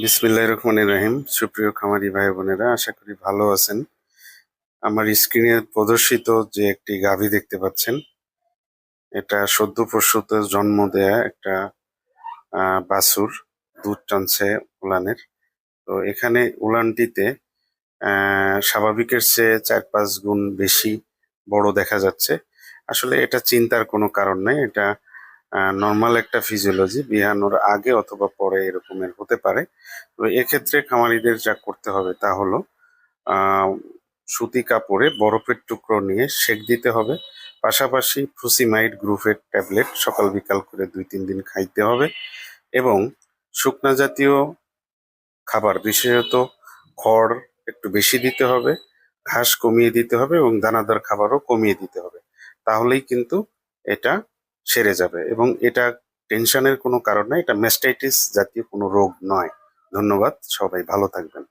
বিসমিল্লাহির রহমানির রহিম। সুপ্রিয় খামারি ভাই বোনেরা, আশা করি ভালো আছেন। আমার স্ক্রিনে প্রদর্শিত যে একটি গাভী দেখতে পাচ্ছেন, এটা সদ্য প্রসূত জন্ম দেয়া একটা বাছুর। দুধ টানছে উলানের। তো এখানে উলানটিতে স্বাভাবিকের চেয়ে 4-5 গুণ বেশি বড় দেখা যাচ্ছে। আসলে এটা চিন্তার কোনো কারণ নেই, এটা নর্মাল একটা ফিজিওলজি। বিয়ানোর আগে অথবা পরে এরকমের হতে পারে। তো এক্ষেত্রে খামারিদের যা করতে হবে তা হলো আহ সুতি কাপড়ে বরফের টুকরো নিয়ে সেক দিতে হবে। পাশাপাশি ফ্রুসিমাইড গ্রুপের ট্যাবলেট সকাল বিকাল করে 2-3 দিন খাইতে হবে। এবং শুকনা জাতীয় খাবার, বিশেষত খড় একটু বেশি দিতে হবে, ঘাস কমিয়ে দিতে হবে এবং দানাদার খাবারও কমিয়ে দিতে হবে। তাহলেই কিন্তু এটা সেরে যাবে এবং এটা টেনশনের কোনো কারণ নয়। এটা ম্যাস্টাইটিস জাতীয় কোনো রোগ নয়। ধন্যবাদ, সবাই ভালো থাকবেন।